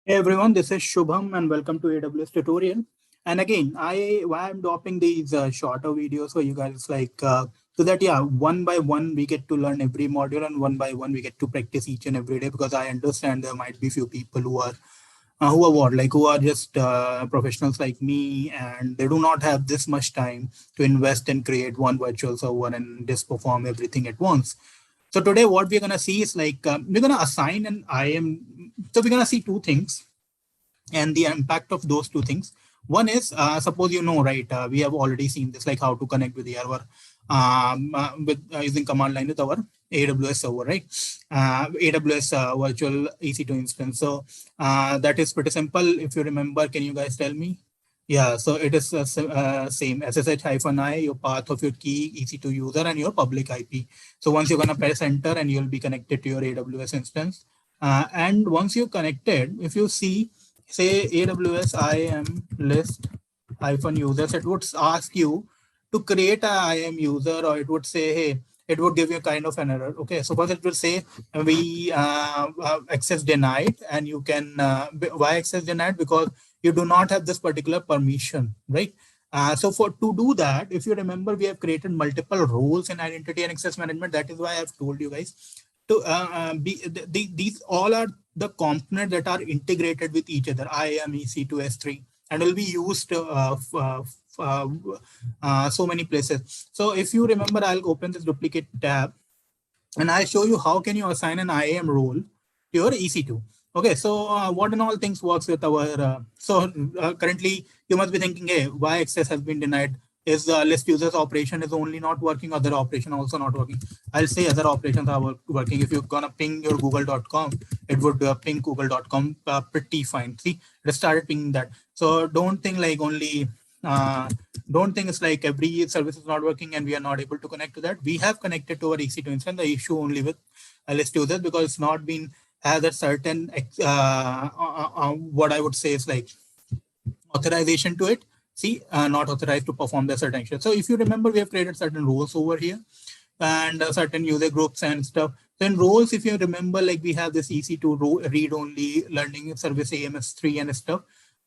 Hey everyone, this is Shubham and welcome to AWS tutorial. And again, why I'm dropping these shorter videos for you guys so that one by one we get to learn every module and one by one we get to practice each and every day because I understand there might be few people who are just professionals like me and they do not have this much time to invest and create one virtual server and just perform everything at once. So today what we're gonna see is we're gonna assign an IAM. So we're gonna see two things and the impact of those two things. One is suppose right, we have already seen this, like how to connect with the server with using command line with our AWS server, right? AWS virtual EC2 instance. So that is pretty simple. If you remember, can you guys tell me? Yeah, so it is same SSH-I, your path of your key, EC2 user, and your public IP. So once you're gonna press enter and you'll be connected to your AWS instance. And once you're connected, if you see, say AWS IAM list hyphen users, it would ask you to create a IAM user, or it would say, hey, it would give you kind of an error. Okay, so first it will say we access denied, and you can why access denied, because you do not have this particular permission, right? So to do that, if you remember, we have created multiple roles in identity and access management. That is why I've told you guys to these all are the components that are integrated with each other, IAM, EC2, S3, and will be used so many places. So if you remember, I'll open this duplicate tab and I'll show you how can you assign an IAM role to your EC2. Okay, so what and all things works with our, currently you must be thinking, hey, why access has been denied? Is the list users operation is only not working, other operation also not working? I'll say other operations are working. If you're gonna ping your google.com, it would ping google.com pretty fine. See, it started pinging that. So don't think like only, don't think it's like every service is not working and we are not able to connect to that. We have connected to our EC2 instance. The issue only with list users because it's not been has a certain what I would say is like authorization to it. See, not authorized to perform the certain action. So if you remember, we have created certain roles over here and certain user groups and stuff. So in roles, if you remember, like we have this EC2 read-only learning service AMS3 and stuff.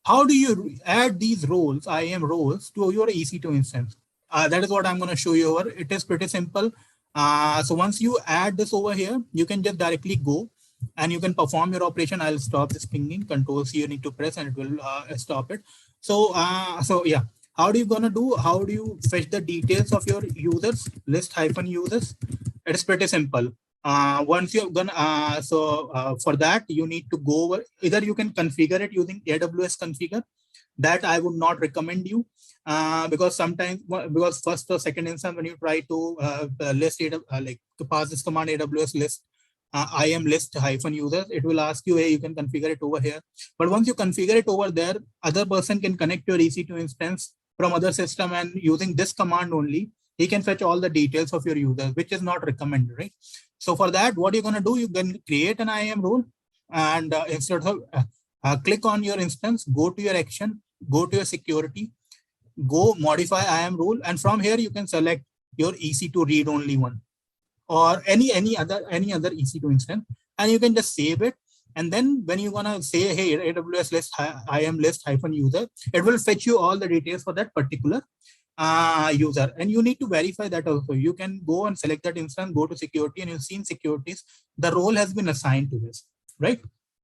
How do you add these roles, IAM roles, to your EC2 instance? That is what I'm going to show you over. It is pretty simple. So once you add this over here, you can just directly go and you can perform your operation. I'll stop this pinging. Control C you need to press and it will stop it. So yeah, how do you gonna do? How do you fetch the details of your users, list hyphen users? It is pretty simple. Once you're gonna for that you need to go over, either you can configure it using AWS configure. That I would not recommend you because sometimes, because first or second instance when you try to list like to pass this command AWS list IAM list hyphen users, it will ask you, hey, you can configure it over here. But once you configure it over there, other person can connect your EC2 instance from other system, and using this command only, he can fetch all the details of your users, which is not recommended, right? So for that, what you're gonna do, you can create an IAM role, and instead of click on your instance, go to your action, go to your security, go modify IAM role, and from here you can select your EC2 read only one, or any other EC2 instance, and you can just save it. And then when you wanna say, hey, AWS list IAM list hyphen user, it will fetch you all the details for that particular user, and you need to verify that also. You can go and select that instance, go to security, and you'll see in securities the role has been assigned to this, right?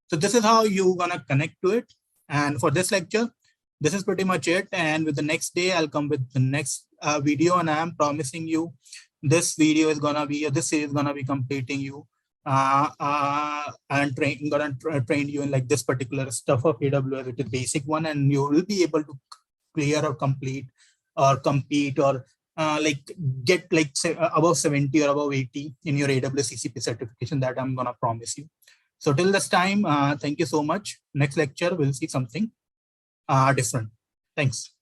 So this is how you gonna connect to it. And for this lecture, this is pretty much it. And with the next day, I'll come with the next video, and I'm promising you this video is gonna be, this series is gonna be completing you and train you in like this particular stuff of AWS, which is basic one, and you will be able to clear or complete or compete or like get like above 70 or above 80 in your AWS CCP certification. That I'm gonna promise you. So till this time, thank you so much. Next lecture we'll see something different. Thanks.